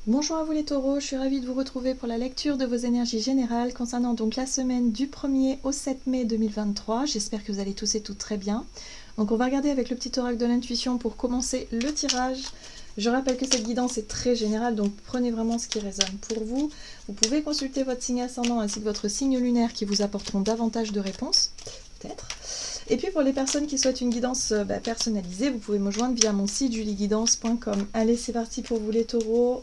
Bonjour à vous les taureaux, je suis ravie de vous retrouver pour la lecture de vos énergies générales concernant donc la semaine du 1er au 7 mai 2023. J'espère que vous allez tous et toutes très bien. Donc on va regarder avec le petit oracle de l'intuition pour commencer le tirage. Je rappelle que cette guidance est très générale, donc prenez vraiment ce qui résonne pour vous. Vous pouvez consulter votre signe ascendant ainsi que votre signe lunaire qui vous apporteront davantage de réponses, peut-être. Et puis pour les personnes qui souhaitent une guidance personnalisée, vous pouvez me joindre via mon site julieguidance.com. Allez, c'est parti pour vous les taureaux.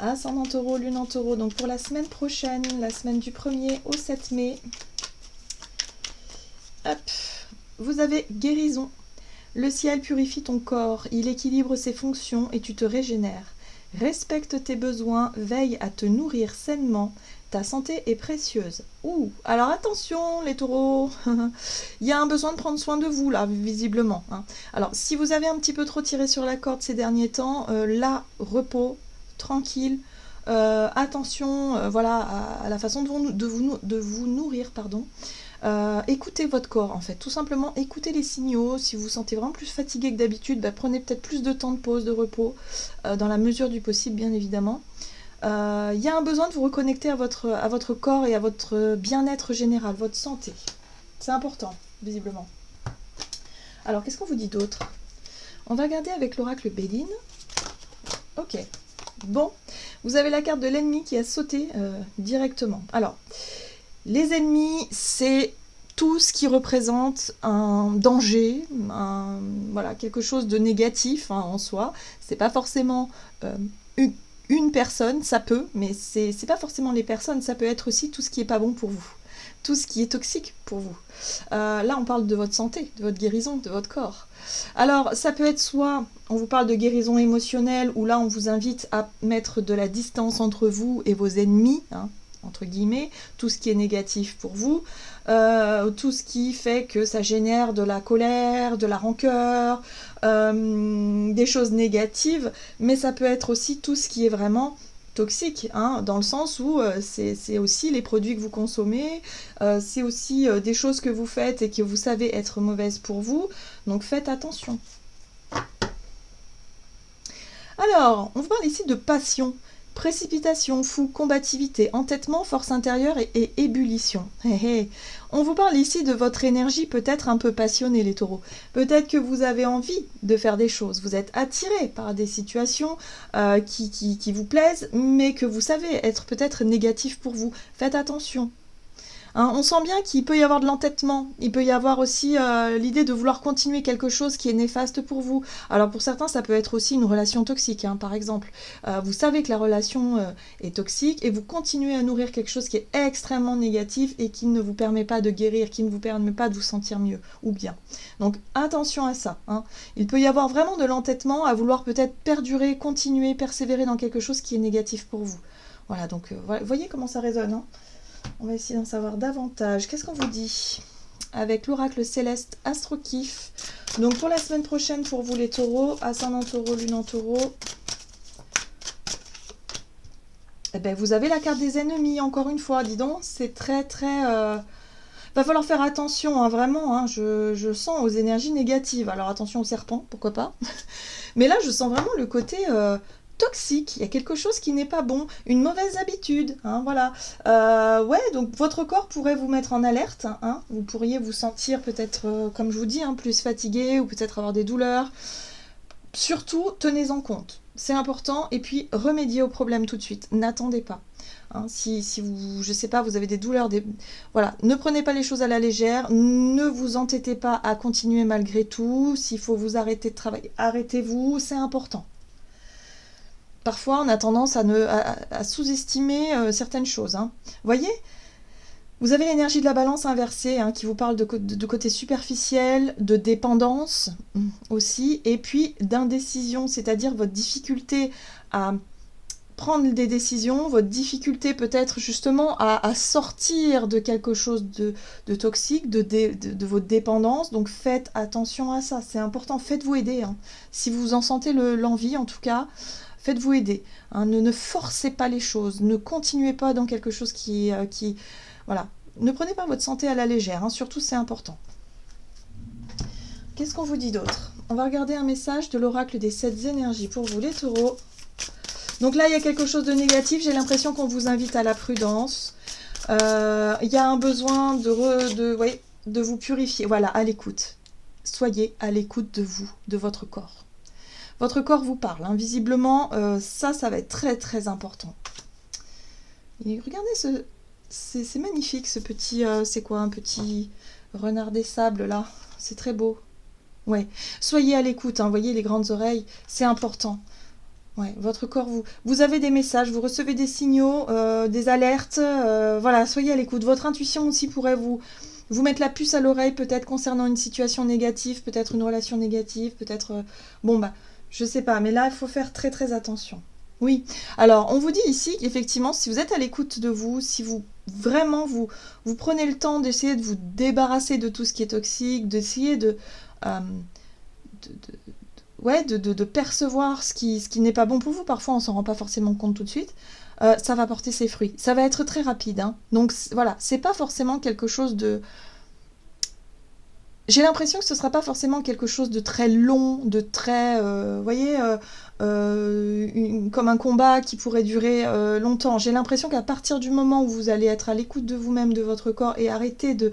Ascendant taureau, lune en taureau, donc pour la semaine prochaine, la semaine du 1er au 7 mai. Hop, vous avez guérison. Le ciel purifie ton corps, il équilibre ses fonctions et tu te régénères. Respecte tes besoins, veille à te nourrir sainement. Ta santé est précieuse. Ouh, alors attention les taureaux, il y a un besoin de prendre soin de vous là, visiblement. Alors si vous avez un petit peu trop tiré sur la corde ces derniers temps, là, repos, tranquille, attention voilà, à la façon de vous nourrir, pardon. Écoutez votre corps en fait, tout simplement écoutez les signaux. Si vous vous sentez vraiment plus fatigué que d'habitude, prenez peut-être plus de temps de pause, de repos, dans la mesure du possible bien évidemment. Il y a un besoin de vous reconnecter à votre corps et à votre bien-être général, votre santé. C'est important, visiblement. Alors qu'est-ce qu'on vous dit d'autre? On va regarder avec l'oracle Béline. Ok. Bon, vous avez la carte de l'ennemi qui a sauté directement. Alors, les ennemis, c'est tout ce qui représente un danger, voilà, quelque chose de négatif en soi. C'est pas forcément une personne, ça peut, mais c'est pas forcément les personnes, ça peut être aussi tout ce qui est pas bon pour vous, tout ce qui est toxique pour vous. Là, on parle de votre santé, de votre guérison, de votre corps. Alors, ça peut être soit, on vous parle de guérison émotionnelle, où là, on vous invite à mettre de la distance entre vous et vos ennemis, entre guillemets, tout ce qui est négatif pour vous, tout ce qui fait que ça génère de la colère, de la rancœur, des choses négatives, mais ça peut être aussi tout ce qui est vraiment toxique, dans le sens où c'est aussi les produits que vous consommez, c'est aussi des choses que vous faites et que vous savez être mauvaises pour vous, donc faites attention. Alors, on vous parle ici de passion, précipitation, fou, combativité, entêtement, force intérieure et ébullition. On vous parle ici de votre énergie peut-être un peu passionnée les taureaux. Peut-être que vous avez envie de faire des choses, vous êtes attiré par des situations qui vous plaisent, mais que vous savez être peut-être négatif pour vous. Faites attention. On sent bien qu'il peut y avoir de l'entêtement, il peut y avoir aussi l'idée de vouloir continuer quelque chose qui est néfaste pour vous. Alors pour certains, ça peut être aussi une relation toxique, par exemple. Vous savez que la relation est toxique et vous continuez à nourrir quelque chose qui est extrêmement négatif et qui ne vous permet pas de guérir, qui ne vous permet pas de vous sentir mieux ou bien. Donc attention à ça. Il peut y avoir vraiment de l'entêtement à vouloir peut-être perdurer, continuer, persévérer dans quelque chose qui est négatif pour vous. Voilà, donc voyez comment ça résonne. On va essayer d'en savoir davantage. Qu'est-ce qu'on vous dit avec l'oracle céleste Astro-Kiff? Donc pour la semaine prochaine, pour vous les taureaux, ascendant taureau, lune en taureau, vous avez la carte des ennemis, encore une fois. Dis donc, c'est très... Va falloir faire attention, vraiment. Je sens aux énergies négatives. Alors attention aux serpents, pourquoi pas. Mais là, je sens vraiment le côté... toxique, il y a quelque chose qui n'est pas bon, une mauvaise habitude, voilà. Donc votre corps pourrait vous mettre en alerte, vous pourriez vous sentir peut-être, comme je vous dis, plus fatigué ou peut-être avoir des douleurs. Surtout, tenez-en compte, c'est important, et puis remédiez au problème tout de suite, n'attendez pas. Si vous, je sais pas, vous avez des douleurs, voilà, ne prenez pas les choses à la légère, ne vous entêtez pas à continuer malgré tout, s'il faut vous arrêter de travailler, arrêtez-vous, c'est important. Parfois, on a tendance à sous-estimer certaines choses. Voyez, vous avez l'énergie de la balance inversée qui vous parle de côté superficiel, de dépendance aussi, et puis d'indécision, c'est-à-dire votre difficulté à prendre des décisions, votre difficulté peut-être justement à sortir de quelque chose de toxique, de votre dépendance. Donc faites attention à ça, c'est important, faites-vous aider. Si vous en sentez l'envie en tout cas, faites-vous aider. Ne forcez pas les choses, ne continuez pas dans quelque chose qui voilà. Ne prenez pas votre santé à la légère, surtout c'est important. Qu'est-ce qu'on vous dit d'autre? On va regarder un message de l'oracle des 7 énergies pour vous les taureaux. Donc là, il y a quelque chose de négatif. J'ai l'impression qu'on vous invite à la prudence. Il y a un besoin de vous purifier. Voilà, à l'écoute. Soyez à l'écoute de vous, de votre corps. Votre corps vous parle. Hein. Visiblement, ça va être très très important. Et regardez, c'est magnifique ce petit... c'est quoi, un petit renard des sables là? C'est très beau. Ouais. Soyez à l'écoute, hein. Voyez les grandes oreilles, c'est important. Ouais, votre corps, vous avez des messages, vous recevez des signaux, des alertes. Voilà, soyez à l'écoute. Votre intuition aussi pourrait vous mettre la puce à l'oreille, peut-être concernant une situation négative, peut-être une relation négative, peut-être... bon, bah, je sais pas, mais là, il faut faire très très attention. Oui, alors on vous dit ici qu'effectivement, si vous êtes à l'écoute de vous, si vous vraiment vous prenez le temps d'essayer de vous débarrasser de tout ce qui est toxique, d'essayer euh, de percevoir ce qui n'est pas bon pour vous, parfois on s'en rend pas forcément compte tout de suite, ça va porter ses fruits. Ça va être très rapide, hein. Donc voilà, c'est pas forcément quelque chose de... J'ai l'impression que ce ne sera pas forcément quelque chose de très long, de très, vous voyez, comme un combat qui pourrait durer longtemps. J'ai l'impression qu'à partir du moment où vous allez être à l'écoute de vous-même, de votre corps, et arrêter de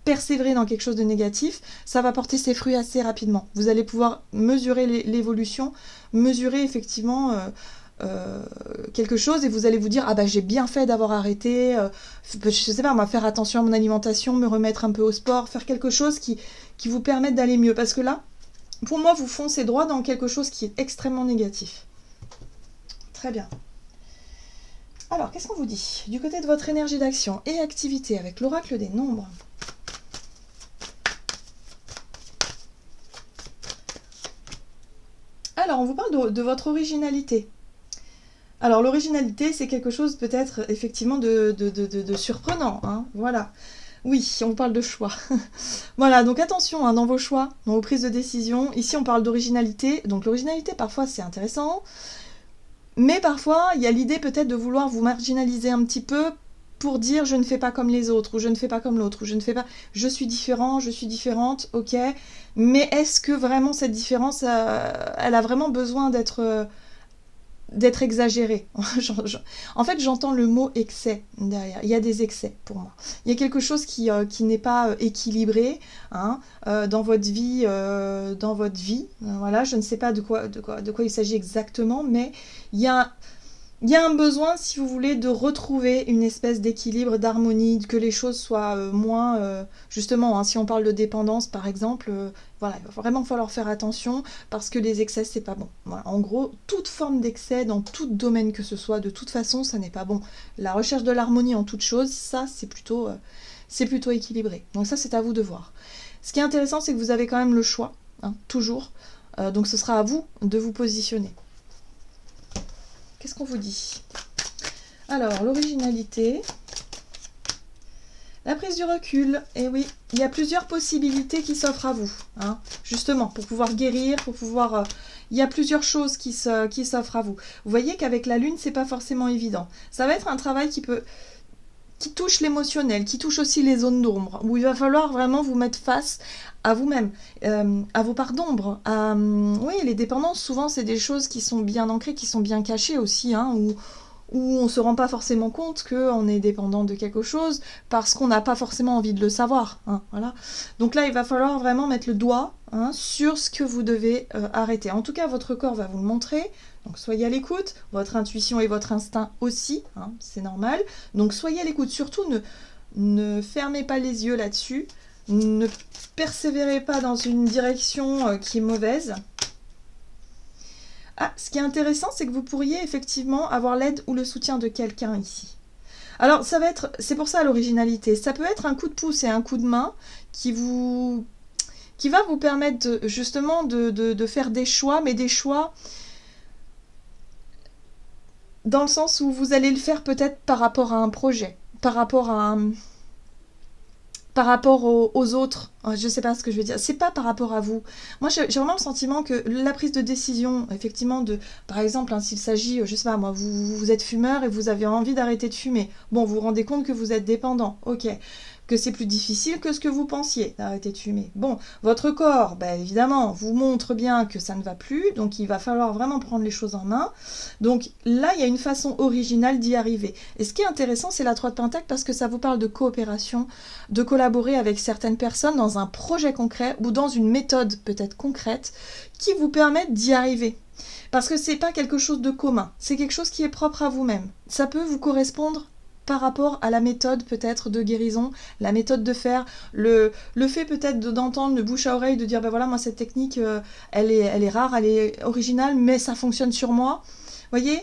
persévérer dans quelque chose de négatif, ça va porter ses fruits assez rapidement. Vous allez pouvoir mesurer l'évolution, mesurer effectivement... quelque chose et vous allez vous dire ah bah j'ai bien fait d'avoir arrêté, je sais pas moi, faire attention à mon alimentation, me remettre un peu au sport, faire quelque chose qui vous permette d'aller mieux, parce que là pour moi vous foncez droit dans quelque chose qui est extrêmement négatif. Très bien. Alors qu'est-ce qu'on vous dit du côté de votre énergie d'action et activité avec l'oracle des nombres? Alors on vous parle de votre originalité. Alors l'originalité, c'est quelque chose peut-être effectivement de surprenant, hein, voilà. Oui, on parle de choix. Voilà, donc attention hein, dans vos choix, dans vos prises de décision. Ici, on parle d'originalité. Donc l'originalité, parfois, c'est intéressant. Mais parfois, il y a l'idée peut-être de vouloir vous marginaliser un petit peu pour dire je ne fais pas comme les autres, ou je ne fais pas comme l'autre, ou je ne fais pas... Je suis différent, je suis différente, ok. Mais est-ce que vraiment cette différence, elle a vraiment besoin d'être exagéré. En fait, j'entends le mot excès derrière. Il y a des excès pour moi. Il y a quelque chose qui n'est pas équilibré hein, dans votre vie. Voilà, je ne sais pas de quoi il s'agit exactement, mais il y a un besoin, si vous voulez, de retrouver une espèce d'équilibre, d'harmonie, que les choses soient moins... justement, hein, si on parle de dépendance, par exemple, voilà, il va vraiment falloir faire attention, parce que les excès, c'est pas bon. Voilà, en gros, toute forme d'excès, dans tout domaine que ce soit, de toute façon, ça n'est pas bon. La recherche de l'harmonie en toute chose, ça, c'est plutôt équilibré. Donc ça, c'est à vous de voir. Ce qui est intéressant, c'est que vous avez quand même le choix, hein, toujours. Donc ce sera à vous de vous positionner. Qu'est-ce qu'on vous dit? Alors, l'originalité, la prise du recul, et oui, il y a plusieurs possibilités qui s'offrent à vous, hein, justement, pour pouvoir guérir, pour pouvoir... il y a plusieurs choses qui s'offrent à vous. Vous voyez qu'avec la lune, c'est pas forcément évident. Ça va être un travail qui touche l'émotionnel, qui touche aussi les zones d'ombre, où il va falloir vraiment vous mettre face à vous-même, à vos parts d'ombre. Oui, les dépendances, souvent, c'est des choses qui sont bien ancrées, qui sont bien cachées aussi, hein, où on ne se rend pas forcément compte qu'on est dépendant de quelque chose, parce qu'on n'a pas forcément envie de le savoir. Hein, voilà. Donc là, il va falloir vraiment mettre le doigt hein, sur ce que vous devez arrêter. En tout cas, votre corps va vous le montrer. Donc soyez à l'écoute, votre intuition et votre instinct aussi, hein, c'est normal. Donc soyez à l'écoute, surtout ne fermez pas les yeux là-dessus, ne persévérez pas dans une direction qui est mauvaise. Ah, ce qui est intéressant, c'est que vous pourriez effectivement avoir l'aide ou le soutien de quelqu'un ici. Alors ça va être, c'est pour ça l'originalité, ça peut être un coup de pouce et un coup de main qui va vous permettre justement de faire des choix, mais des choix dans le sens où vous allez le faire peut-être par rapport à un projet, par rapport aux autres, je ne sais pas ce que je veux dire, c'est pas par rapport à vous. Moi, j'ai vraiment le sentiment que la prise de décision, effectivement, par exemple, hein, s'il s'agit, je sais pas moi, vous êtes fumeur et vous avez envie d'arrêter de fumer, bon, vous vous rendez compte que vous êtes dépendant, ok, que c'est plus difficile que ce que vous pensiez d'arrêter de fumer. Bon, votre corps, ben, évidemment, vous montre bien que ça ne va plus, donc il va falloir vraiment prendre les choses en main. Donc là, il y a une façon originale d'y arriver. Et ce qui est intéressant, c'est la 3 de Pentacle parce que ça vous parle de coopération, de collaborer avec certaines personnes dans un projet concret ou dans une méthode peut-être concrète qui vous permettent d'y arriver. Parce que c'est pas quelque chose de commun, c'est quelque chose qui est propre à vous-même. Ça peut vous correspondre par rapport à la méthode peut-être de guérison, la méthode de faire, le fait peut-être d'entendre de bouche à oreille, de dire ben voilà, moi cette technique, elle est rare, elle est originale, mais ça fonctionne sur moi. Voyez,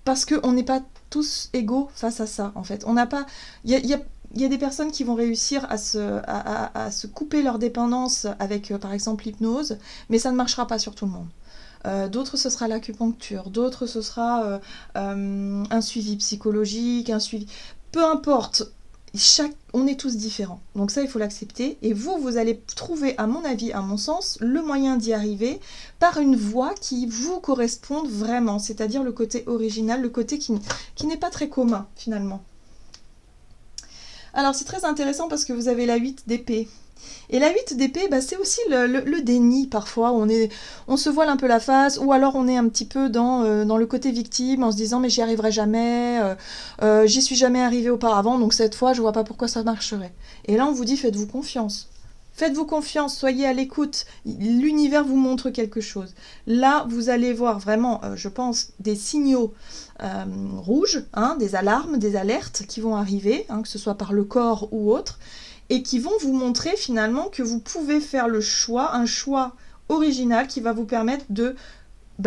parce qu'on n'est pas tous égaux face à ça, en fait. On n'a pas... Il y a des personnes qui vont réussir à se couper leur dépendance avec, par exemple, l'hypnose, mais ça ne marchera pas sur tout le monde. D'autres, ce sera l'acupuncture, d'autres, ce sera un suivi psychologique, un suivi... Peu importe, on est tous différents. Donc ça, il faut l'accepter. Et vous allez trouver, à mon avis, à mon sens, le moyen d'y arriver par une voie qui vous corresponde vraiment, c'est-à-dire le côté original, le côté qui n'est pas très commun, finalement. Alors, c'est très intéressant parce que vous avez la 8 d'épée. Et la 8 d'épée, bah, c'est aussi le déni parfois, on se voile un peu la face, ou alors on est un petit peu dans le côté victime en se disant mais j'y arriverai jamais, j'y suis jamais arrivé auparavant, donc cette fois je vois pas pourquoi ça marcherait. Et là on vous dit faites-vous confiance. Faites-vous confiance, soyez à l'écoute, l'univers vous montre quelque chose. Là vous allez voir vraiment, je pense, des signaux rouges, hein, des alarmes, des alertes qui vont arriver, hein, que ce soit par le corps ou autre, et qui vont vous montrer finalement que vous pouvez faire le choix, un choix original qui va vous permettre de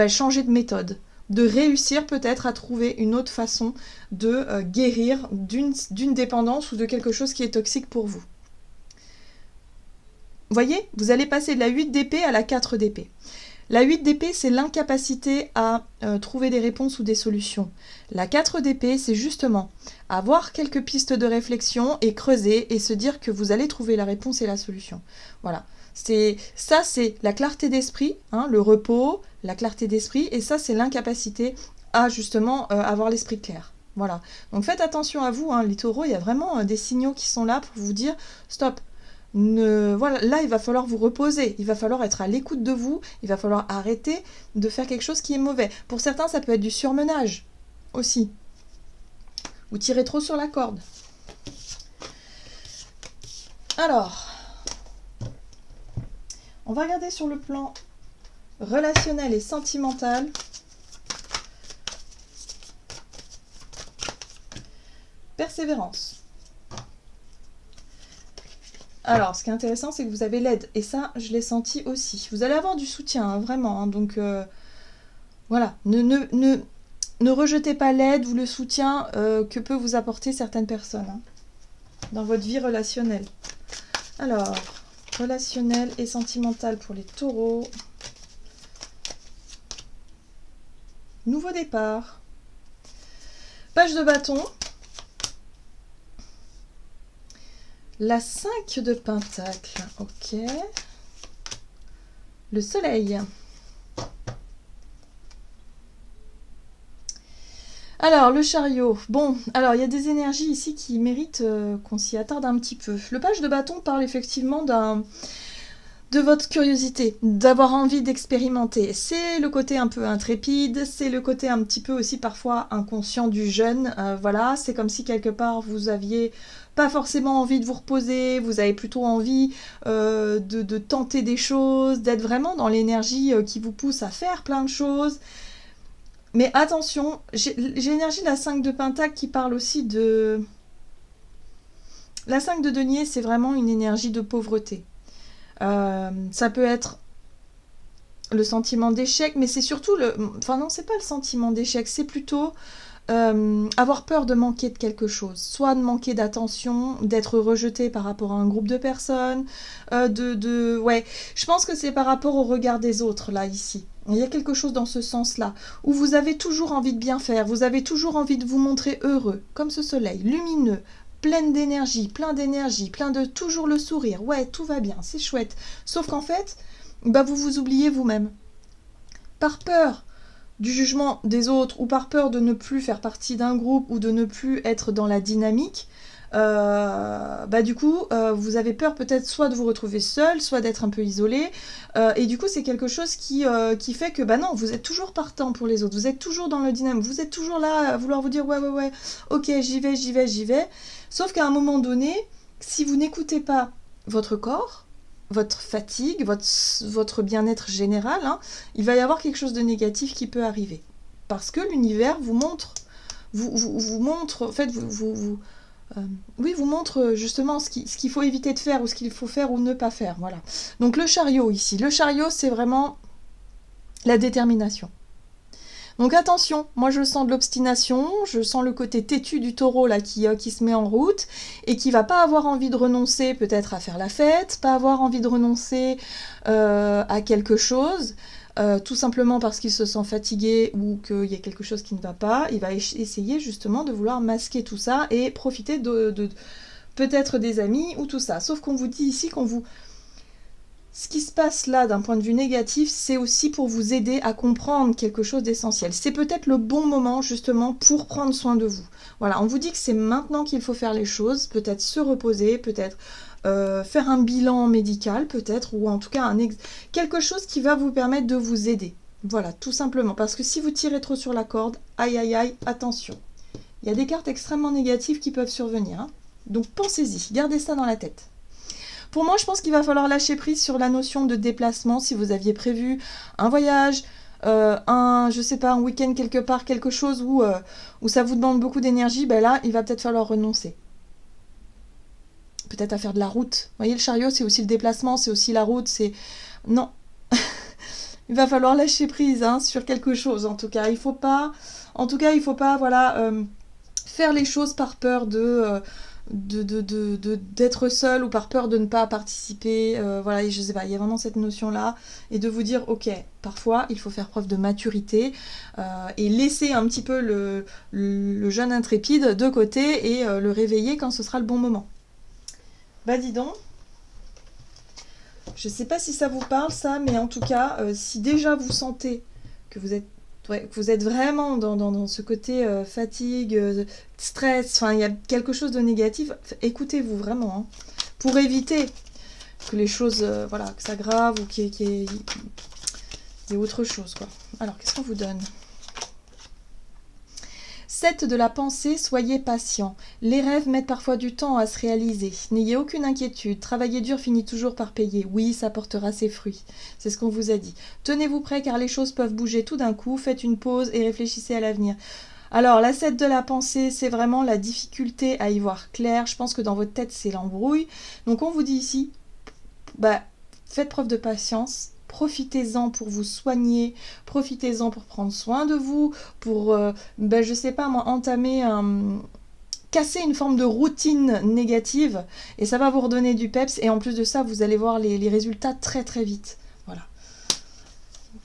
changer de méthode, de réussir peut-être à trouver une autre façon de guérir d'une dépendance ou de quelque chose qui est toxique pour vous. Voyez, vous allez passer de la 8 d'épée à la 4 d'épée. La 8 d'épée, c'est l'incapacité à trouver des réponses ou des solutions. La 4 d'épée, c'est justement avoir quelques pistes de réflexion et creuser et se dire que vous allez trouver la réponse et la solution. Voilà. C'est la clarté d'esprit, hein, le repos, la clarté d'esprit, et ça, c'est l'incapacité à justement avoir l'esprit clair. Voilà. Donc faites attention à vous, hein, les taureaux, il y a vraiment des signaux qui sont là pour vous dire stop. Voilà, là, il va falloir vous reposer, il va falloir être à l'écoute de vous, il va falloir arrêter de faire quelque chose qui est mauvais. Pour certains, ça peut être du surmenage aussi. Vous tirez trop sur la corde. Alors, on va regarder sur le plan relationnel et sentimental. Persévérance. Alors, ce qui est intéressant, c'est que vous avez l'aide. Et ça, je l'ai senti aussi. Vous allez avoir du soutien, hein, vraiment. Hein, donc, voilà. Ne rejetez pas l'aide ou le soutien que peut vous apporter certaines personnes hein, dans votre vie relationnelle. Alors, relationnel et sentimental pour les taureaux. Nouveau départ. Page de bâton. La 5 de pentacle, ok. Le soleil. Alors, le chariot. Bon, alors il y a des énergies ici qui méritent qu'on s'y attarde un petit peu. Le page de bâton parle effectivement de votre curiosité, d'avoir envie d'expérimenter. C'est le côté un peu intrépide, c'est le côté un petit peu aussi parfois inconscient du jeune. Voilà, c'est comme si quelque part vous aviez pas forcément envie de vous reposer, vous avez plutôt envie de tenter des choses, d'être vraiment dans l'énergie qui vous pousse à faire plein de choses. Mais attention, j'ai l'énergie de la 5 de pentacle qui parle aussi de... La 5 de denier, c'est vraiment une énergie de pauvreté. Ça peut être le sentiment d'échec, mais c'est surtout le... Enfin non, c'est pas le sentiment d'échec, c'est plutôt avoir peur de manquer de quelque chose. Soit de manquer d'attention, d'être rejeté par rapport à un groupe de personnes, Ouais, je pense que c'est par rapport au regard des autres, là, ici. Il y a quelque chose dans ce sens-là, où vous avez toujours envie de bien faire, vous avez toujours envie de vous montrer heureux, comme ce soleil, lumineux, plein de toujours le sourire. Ouais, tout va bien, c'est chouette. Sauf qu'en fait, vous vous oubliez vous-même. Par peur du jugement des autres ou par peur de ne plus faire partie d'un groupe ou de ne plus être dans la dynamique, du coup, vous avez peur peut-être soit de vous retrouver seul, soit d'être un peu isolé. Et du coup, c'est quelque chose qui fait que, non, vous êtes toujours partant pour les autres. Vous êtes toujours dans le dynamisme. Vous êtes toujours là à vouloir vous dire, ouais, ok, j'y vais. Sauf qu'à un moment donné, si vous n'écoutez pas votre corps, votre fatigue, votre bien-être général, hein, il va y avoir quelque chose de négatif qui peut arriver. Parce que l'univers vous montre, vous montre, en fait, vous montre justement ce qu'il faut éviter de faire ou ce qu'il faut faire ou ne pas faire. Voilà. Donc le chariot ici. Le chariot, c'est vraiment la détermination. Donc attention, moi je sens de l'obstination, je sens le côté têtu du taureau là qui se met en route et qui va pas avoir envie de renoncer peut-être à faire la fête, pas avoir envie de renoncer à quelque chose, tout simplement parce qu'il se sent fatigué ou qu'il y a quelque chose qui ne va pas. Il va essayer justement de vouloir masquer tout ça et profiter de peut-être des amis ou tout ça. Sauf qu'on vous dit ici ce qui se passe là d'un point de vue négatif, c'est aussi pour vous aider à comprendre quelque chose d'essentiel. C'est peut-être le bon moment justement pour prendre soin de vous. Voilà, on vous dit que c'est maintenant qu'il faut faire les choses, peut-être se reposer, peut-être faire un bilan médical, peut-être, ou en tout cas quelque chose qui va vous permettre de vous aider. Voilà, tout simplement, parce que si vous tirez trop sur la corde, aïe, attention. Il y a des cartes extrêmement négatives qui peuvent survenir, hein. Donc pensez-y, gardez ça dans la tête. Pour moi, je pense qu'il va falloir lâcher prise sur la notion de déplacement. Si vous aviez prévu un voyage, un week-end quelque part, quelque chose où ça vous demande beaucoup d'énergie, là, il va peut-être falloir renoncer. Peut-être à faire de la route. Vous voyez, le chariot, c'est aussi le déplacement, c'est aussi la route, c'est... Non. Il va falloir lâcher prise sur quelque chose, en tout cas. Il faut pas, voilà, faire les choses par peur d'être seul ou par peur de ne pas participer, voilà, je sais pas, il y a vraiment cette notion là et de vous dire ok, parfois il faut faire preuve de maturité et laisser un petit peu le jeune intrépide de côté et le réveiller quand ce sera le bon moment. Dis donc, je sais pas si ça vous parle ça, mais en tout cas si déjà vous sentez que vous êtes vraiment dans ce côté fatigue, stress, enfin il y a quelque chose de négatif, écoutez-vous vraiment, pour éviter que les choses, que ça grave ou qu'il y ait autre chose, quoi. Alors, qu'est-ce qu'on vous donne ? 7 de la pensée, soyez patient. Les rêves mettent parfois du temps à se réaliser. N'ayez aucune inquiétude. Travailler dur finit toujours par payer. Oui, ça portera ses fruits. C'est ce qu'on vous a dit. Tenez-vous prêts car les choses peuvent bouger tout d'un coup. Faites une pause et réfléchissez à l'avenir. Alors, la 7 de la pensée, c'est vraiment la difficulté à y voir clair. Je pense que dans votre tête, c'est l'embrouille. Donc, on vous dit ici, faites preuve de patience. Profitez-en pour vous soigner, profitez-en pour prendre soin de vous, pour, entamer casser une forme de routine négative, et ça va vous redonner du peps, et en plus de ça, vous allez voir les résultats très très vite.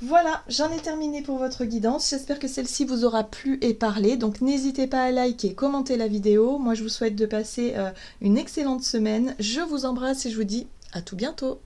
Voilà, j'en ai terminé pour votre guidance, j'espère que celle-ci vous aura plu et parlé, donc n'hésitez pas à liker, commenter la vidéo, moi je vous souhaite de passer une excellente semaine, je vous embrasse et je vous dis à tout bientôt.